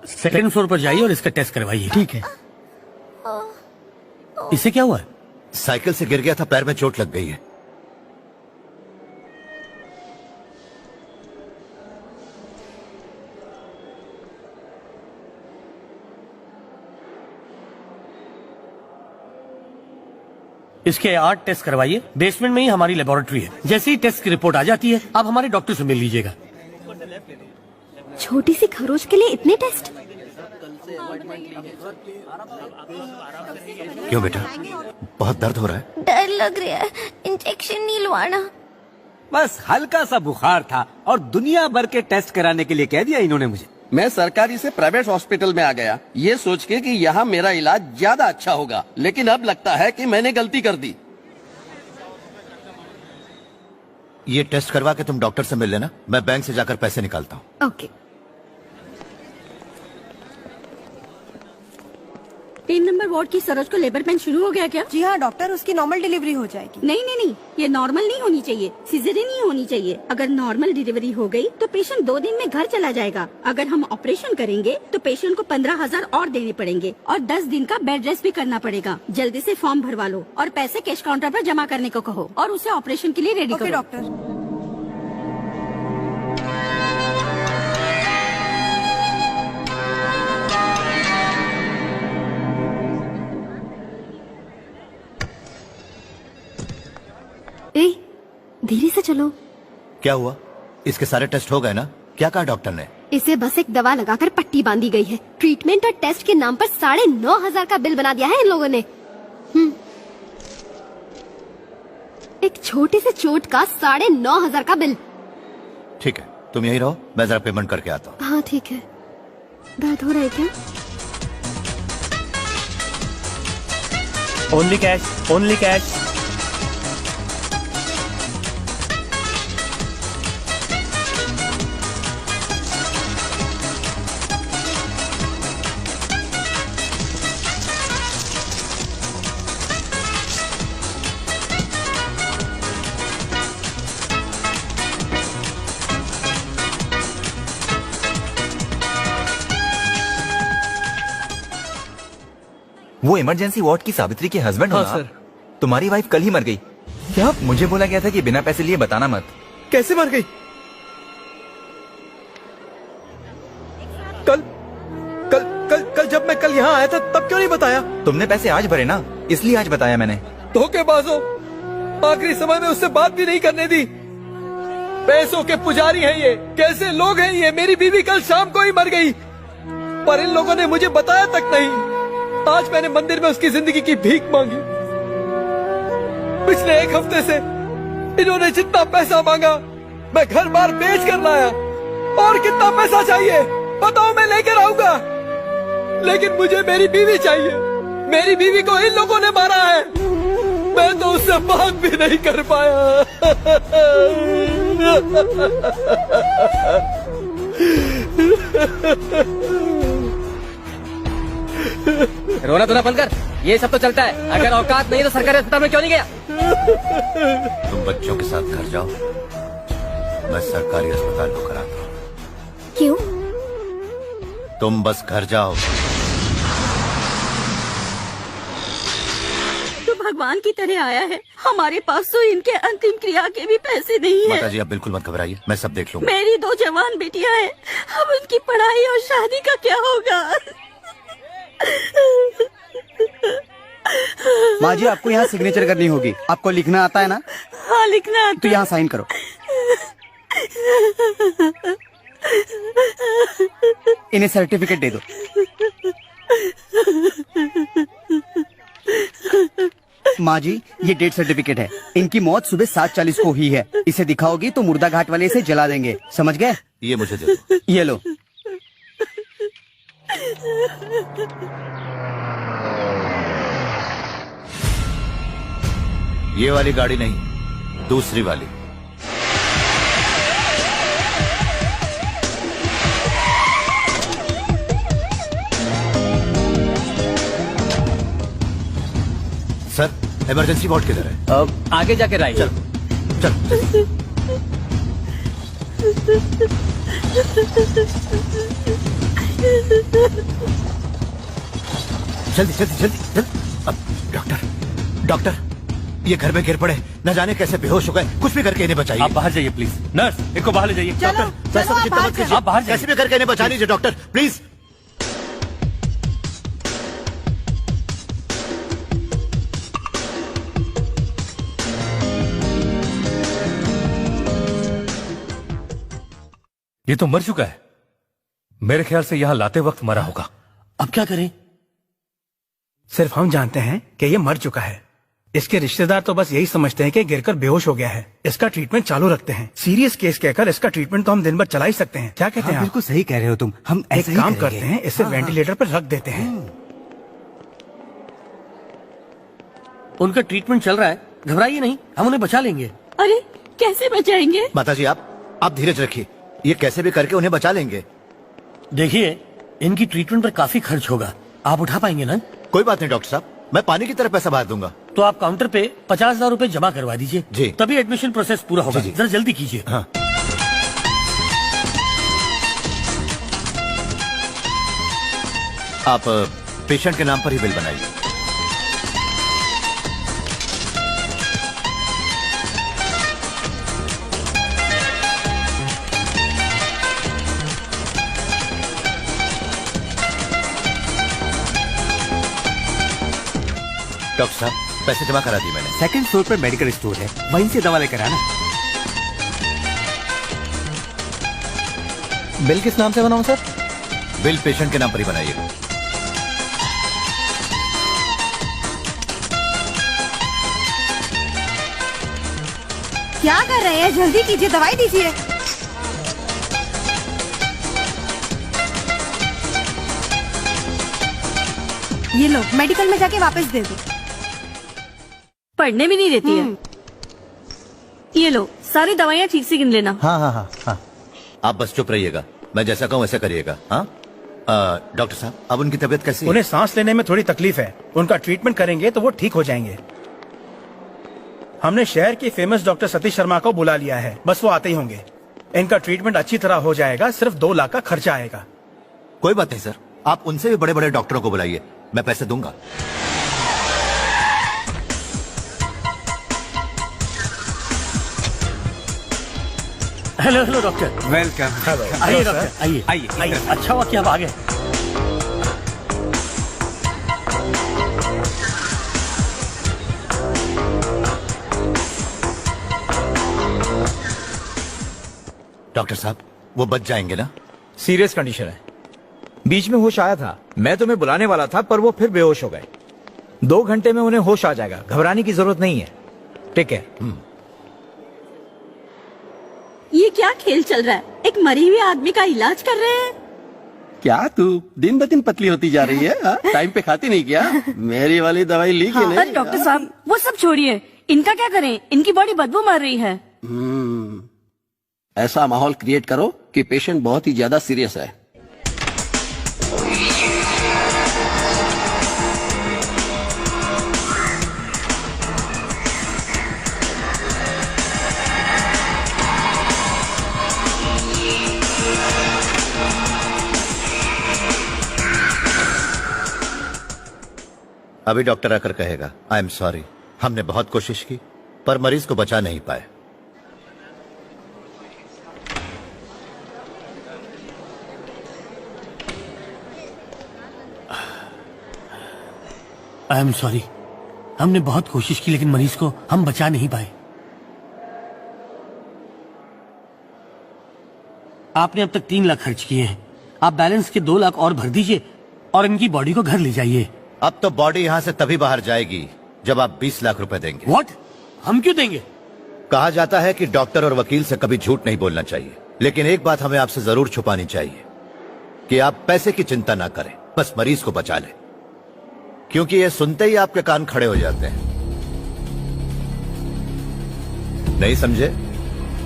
Second floor पर जाइए और इसका टेस्ट करवाइए। ठीक है। इससे क्या हुआ? साइकिल से गिर गया था, पैर में चोट लग गई है। इसके 8 टेस्ट करवाइए। बेसमेंट में ही हमारी लेबोरेटरी है। जैसे ही टेस्ट की रिपोर्ट आ जाती है आप हमारे डॉक्टर से मिल लीजिएगा। छोटी सी खरोच के लिए इतने टेस्ट? क्यों बेटा, बहुत दर्द हो रहा है? डर लग रहा है, इंजेक्शन नहीं लवाना। बस हल्का सा बुखार था और दुनिया भर के टेस्ट कराने के लिए कह दिया इन्होंने मुझे। मैं सरकारी से प्राइवेट हॉस्पिटल में आ गया, ये सोच के कि यहाँ मेरा इलाज ज्यादा अच्छा होगा, लेकिन अब लगता है कि मैंने गलती कर दी। ये टेस्ट करवा के तुम डॉक्टर से मिल लेना, मैं बैंक से जाकर पैसे निकालता हूँ। ओके। 3 नंबर वार्ड की सरोज को लेबर पेन शुरू हो गया क्या? जी हाँ डॉक्टर, उसकी नॉर्मल डिलीवरी हो जाएगी। नहीं, ये नॉर्मल नहीं होनी चाहिए, सिजेरियन ही होनी चाहिए। अगर नॉर्मल डिलीवरी हो गई तो पेशेंट 2 दिन में घर चला जाएगा। अगर हम ऑपरेशन करेंगे तो पेशेंट को 15,000 और देने पड़ेंगे और 10 दिन का बेड रेस्ट भी करना पड़ेगा। जल्दी से फॉर्म भरवा लो और पैसे कैश काउंटर पर जमा करने को कहो और उसे ऑपरेशन के लिए रेडी करो। डॉक्टर। धीरे से चलो। क्या हुआ? इसके सारे टेस्ट हो गए ना? क्या कहा डॉक्टर ने? इसे बस एक दवा लगाकर पट्टी बांधी गई है। ट्रीटमेंट और टेस्ट के नाम पर 9,500 का बिल बना दिया है इन लोगों ने। एक छोटी सी चोट का 9,500 का बिल। ठीक है, तुम यही रहो, मैं जरा पेमेंट करके आता हूँ। हाँ ठीक है। दर्द हो रहा है क्या? Only cash, only cash. वो इमरजेंसी वार्ड की सावित्री के हस्बैंड हो ना? सर। तुम्हारी वाइफ कल ही मर गई। क्या? मुझे बोला गया था कि बिना पैसे लिए बताना मत। कैसे मर गई? कल कल कल कल जब मैं कल यहाँ आया था तब क्यों नहीं बताया? तुमने पैसे आज भरे ना, इसलिए आज बताया मैंने। धोखेबाजों, आखिरी समय में उससे बात भी नहीं करने दी। पैसों के पुजारी हैं ये, कैसे लोग हैं ये। मेरी बीवी कल शाम को ही मर गई, पर इन लोगों ने मुझे बताया तक नहीं। आज मैंने मंदिर में उसकी जिंदगी की भीख मांगी। पिछले 1 हफ्ते से इन्होंने जितना पैसा मांगा मैं घर बार बेच कर लाया। और कितना पैसा चाहिए बताओ, मैं लेकर आऊंगा, लेकिन मुझे मेरी बीवी चाहिए। मेरी बीवी को इन लोगों ने मारा है, मैं तो उससे बात भी नहीं कर पाया। रोना धोना बंद कर, ये सब तो चलता है। अगर औकात नहीं तो सरकारी अस्पताल में क्यों नहीं गया? तुम बच्चों के साथ घर जाओ, मैं सरकारी अस्पताल को कराता हूँ। क्यों? तुम बस घर जाओ। तो भगवान की तरह आया है। हमारे पास तो इनके अंतिम क्रिया के भी पैसे नहीं है। माता जी आप बिल्कुल मत घबराइए, मैं सब देख लूंगा। मेरी 2 जवान बेटियां हैं, अब उनकी पढ़ाई और शादी का क्या होगा? माँ जी आपको यहाँ सिग्नेचर करनी होगी। आपको लिखना आता है ना? हाँ लिखना आता। तो यहाँ साइन करो। इन्हें सर्टिफिकेट दे दो। माँ जी ये डेथ सर्टिफिकेट है। इनकी मौत सुबह 7:40 को हुई है। इसे दिखाओगी तो मुर्दा घाट वाले इसे जला देंगे, समझ गए? ये मुझे दे दो। ये लो। ये वाली गाड़ी नहीं, दूसरी वाली। सर इमरजेंसी वार्ड किधर है? आगे जाके राइट। चल चल। जल्दी जल्दी जल्दी जल्दी। अब डॉक्टर डॉक्टर, ये घर में गिर पड़े, न जाने कैसे बेहोश हो गए, कुछ भी करके इन्हें बचाइए। आप बाहर जाइए प्लीज। नर्स, इनको बाहर ले जाइए। चलो पैसों की आप चिंता बाहर मत कीजिए, चलो। आप बाहर जाइए। कैसे भी करके इन्हें बचा लीजिए डॉक्टर, प्लीज। ये तो मर चुका है। मेरे ख्याल से यहां लाते वक्त मरा होगा। अब क्या करें? सिर्फ हम जानते हैं कि ये मर चुका है। इसके रिश्तेदार तो बस यही समझते हैं कि गिरकर बेहोश हो गया है। इसका ट्रीटमेंट चालू रखते हैं। सीरियस केस कहकर इसका ट्रीटमेंट तो हम दिन भर चला ही सकते हैं। क्या कहते हाँ, हैं आप? बिल्कुल सही कह रहे हो तुम। हम एक ऐसा ही काम करेंगे। करते हैं, इसे हाँ, वेंटिलेटर पर रख देते हैं। उनका ट्रीटमेंट चल रहा है, घबराइए नहीं, हम उन्हें बचा लेंगे। अरे कैसे बचाएंगे? माताजी आप धीरज रखिए, ये कैसे भी करके उन्हें बचा लेंगे। देखिए, इनकी ट्रीटमेंट पर काफी खर्च होगा, आप उठा पाएंगे ना? कोई बात नहीं डॉक्टर साहब, मैं पानी की तरह पैसा बहा दूंगा। तो आप काउंटर पे 50,000 रूपए जमा करवा दीजिए जी। तभी एडमिशन प्रोसेस पूरा होगा। जी, जी। जरा जल्दी कीजिए। हाँ। आप पेशेंट के नाम पर ही बिल बनाइए। डॉक्टर साहब, पैसे जमा करा दिए मैंने। सेकंड फ्लोर पर मेडिकल स्टोर है, वहीं से दवा लेकर आना। बिल किस नाम से बनाऊं सर? बिल पेशेंट के नाम पर ही बनाइए। क्या कर रहे हैं? जल्दी कीजिए, दवाई दीजिए। ये लो, मेडिकल में जाके वापस दे दो। पढ़ने भी नहीं देती है। ये लो, सारी दवाइयाँ ठीक से गिन लेना। हाँ हाँ हाँ हाँ, आप बस चुप रहिएगा, मैं जैसा कहूँ वैसा करिएगा। हाँ डॉक्टर साहब, अब उनकी तबीयत कैसी है? उन्हें सांस लेने में थोड़ी तकलीफ है। उनका ट्रीटमेंट करेंगे तो वो ठीक हो जाएंगे। हमने शहर के फेमस डॉक्टर सतीश शर्मा को बुला लिया है, बस वो आते ही होंगे। इनका ट्रीटमेंट अच्छी तरह हो जाएगा, सिर्फ 2 लाख का खर्चा आएगा। कोई बात नहीं सर, आप उनसे भी बड़े बड़े डॉक्टरों को बुलाइए, मैं पैसे दूंगा। Hello hello doctor. वेलकम। आइए डॉक्टर, आइए आइए आइए। अच्छा हुआ कि आप आ गए। डॉक्टर साहब, वो बच जाएंगे ना? सीरियस कंडीशन है। बीच में होश आया था, मैं तुम्हें बुलाने वाला था पर वो फिर बेहोश हो गए। 2 घंटे में उन्हें होश आ जाएगा, घबराने की जरूरत नहीं है। ठीक है। ये क्या खेल चल रहा है? एक मरे हुए आदमी का इलाज कर रहे हैं। क्या तू दिन ब दिन पतली होती जा रही है? टाइम पे खाती नहीं क्या? मेरी वाली दवाई ली कि नहीं? अरे डॉक्टर साहब, वो सब छोड़िए, इनका क्या करें? इनकी बॉडी बदबू मार रही है। ऐसा माहौल क्रिएट करो कि पेशेंट बहुत ही ज्यादा सीरियस है। अभी डॉक्टर आकर कहेगा आई एम सॉरी, हमने बहुत कोशिश की पर मरीज को बचा नहीं पाए। आई एम सॉरी, हमने बहुत कोशिश की लेकिन मरीज को हम बचा नहीं पाए। आपने अब तक 3 लाख खर्च किए हैं, आप बैलेंस के 2 लाख और भर दीजिए और इनकी बॉडी को घर ले जाइए। अब तो बॉडी यहाँ से तभी बाहर जाएगी जब आप 20 लाख रुपए देंगे। व्हाट? हम क्यों देंगे? कहा जाता है कि डॉक्टर और वकील से कभी झूठ नहीं बोलना चाहिए, लेकिन एक बात हमें आपसे जरूर छुपानी चाहिए कि आप पैसे की चिंता ना करें, बस मरीज को बचा लें, क्योंकि ये सुनते ही आपके कान खड़े हो जाते हैं। नहीं समझे?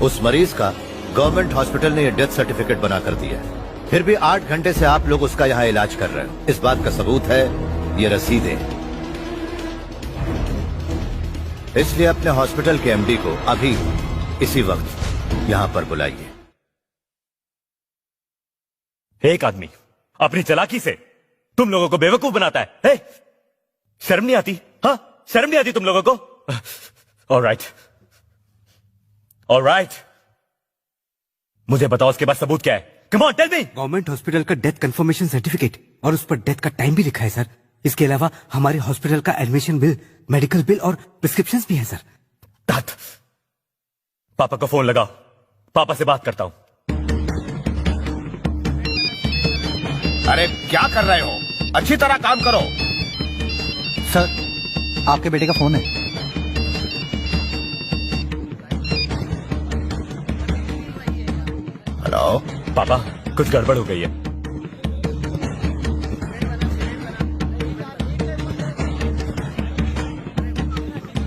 उस मरीज का गवर्नमेंट हॉस्पिटल ने ये डेथ सर्टिफिकेट बना कर दिया है, फिर भी 8 घंटे से आप लोग उसका यहाँ इलाज कर रहे हो। इस बात का सबूत है ये रसीदें। इसलिए अपने हॉस्पिटल के एमडी को अभी इसी वक्त यहाँ पर बुलाइए। एक आदमी अपनी चालाकी से तुम लोगों को बेवकूफ बनाता है। हे? शर्म नहीं आती? हाँ, शर्म नहीं आती तुम लोगों को? ऑलराइट, ऑलराइट, मुझे बताओ उसके पास सबूत क्या है? Come on, tell me. Government hospital का डेथ कंफर्मेशन सर्टिफिकेट और उस पर डेथ का टाइम भी लिखा है सर। इसके अलावा हमारे हॉस्पिटल का एडमिशन बिल, मेडिकल बिल और प्रिस्क्रिप्शन भी है सर। पापा को फोन लगाओ, पापा से बात करता हूं। अरे क्या कर रहे हो? अच्छी तरह काम करो। सर आपके बेटे का फोन है। हेलो पापा, कुछ गड़बड़ हो गई है।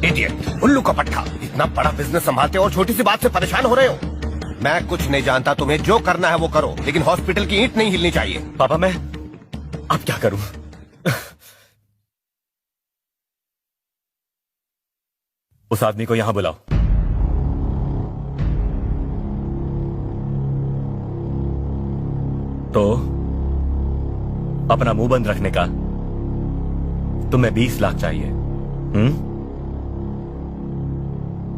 इडियट, उल्लू का पट्टा। इतना बड़ा बिजनेस संभालते हो और छोटी सी बात से परेशान हो रहे हो। मैं कुछ नहीं जानता, तुम्हें जो करना है वो करो, लेकिन हॉस्पिटल की ईंट नहीं हिलनी चाहिए। पापा मैं अब क्या करूं? उस आदमी को यहां बुलाओ। तो अपना मुंह बंद रखने का तुम्हें 20 लाख चाहिए?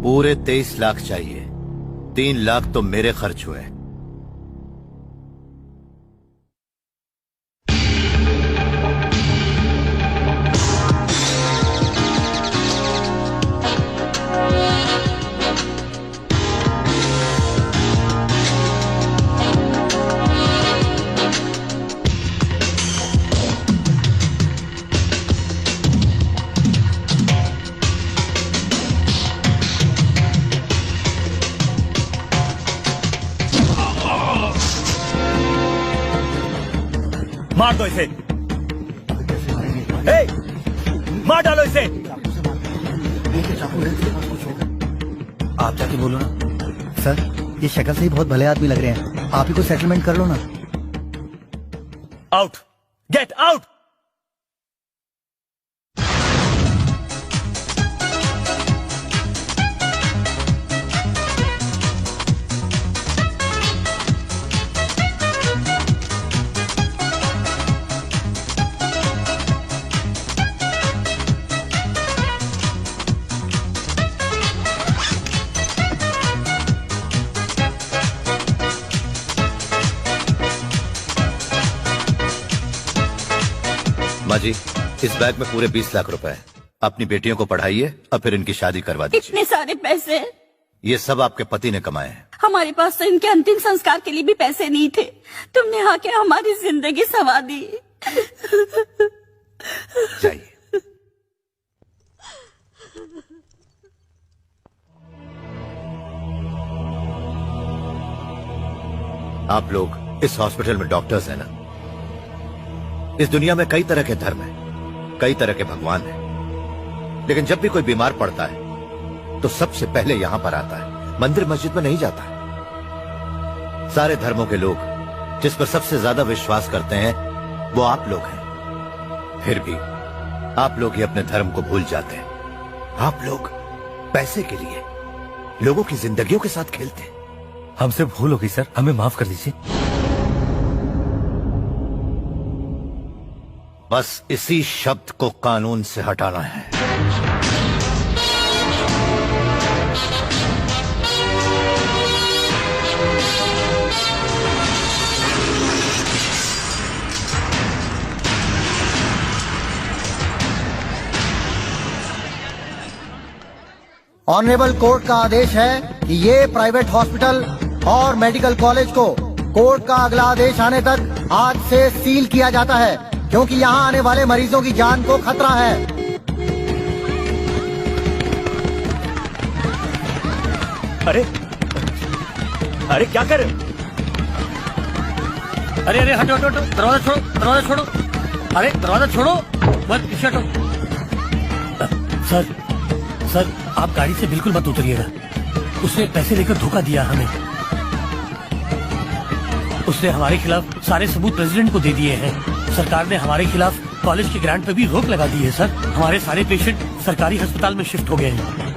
पूरे 23 लाख चाहिए। 3 लाख तो मेरे खर्च हुए। मार दो इसे। हे, मार डालो इसे। आप जाके बोलो ना। सर ये शक्ल से ही बहुत भले आदमी लग रहे हैं, आप ही को सेटलमेंट कर लो ना। Out, get out. माँ जी, इस बैग में पूरे 20 लाख रुपए हैं। अपनी बेटियों को पढ़ाइए और फिर इनकी शादी करवा दीजिए। इतने सारे पैसे ये सब आपके पति ने कमाए हैं। हमारे पास तो इनके अंतिम संस्कार के लिए भी पैसे नहीं थे। तुमने आके हमारी जिंदगी संवा दी। जाइए। आप लोग इस हॉस्पिटल में डॉक्टर्स हैं ना? इस दुनिया में कई तरह के धर्म हैं, कई तरह के भगवान हैं, लेकिन जब भी कोई बीमार पड़ता है तो सबसे पहले यहां पर आता है, मंदिर मस्जिद में नहीं जाता। सारे धर्मों के लोग जिस पर सबसे ज्यादा विश्वास करते हैं वो आप लोग हैं। फिर भी आप लोग ही अपने धर्म को भूल जाते हैं। आप लोग पैसे के लिए लोगों की जिंदगियों के साथ खेलते हैं। हमसे भूल हो गई सर, हमें माफ कर दीजिए। बस इसी शब्द को कानून से हटाना है। ऑनरेबल कोर्ट का आदेश है कि ये प्राइवेट हॉस्पिटल और मेडिकल कॉलेज को कोर्ट का अगला आदेश आने तक आज से सील किया जाता है, क्योंकि यहाँ आने वाले मरीजों की जान को खतरा है। अरे अरे क्या कर रहे हो? अरे अरे हटो हटो हटो, दरवाजा छोड़ो, दरवाजा छोड़ो। अरे दरवाजा छोड़ो, मत पीछे हटो। सर सर आप गाड़ी से बिल्कुल मत उतरिएगा। उसने पैसे लेकर धोखा दिया हमें। उसने हमारे खिलाफ सारे सबूत प्रेसिडेंट को दे दिए हैं। सरकार ने हमारे खिलाफ कॉलेज के ग्रांट पे भी रोक लगा दी है सर। हमारे सारे पेशेंट सरकारी अस्पताल में शिफ्ट हो गए हैं।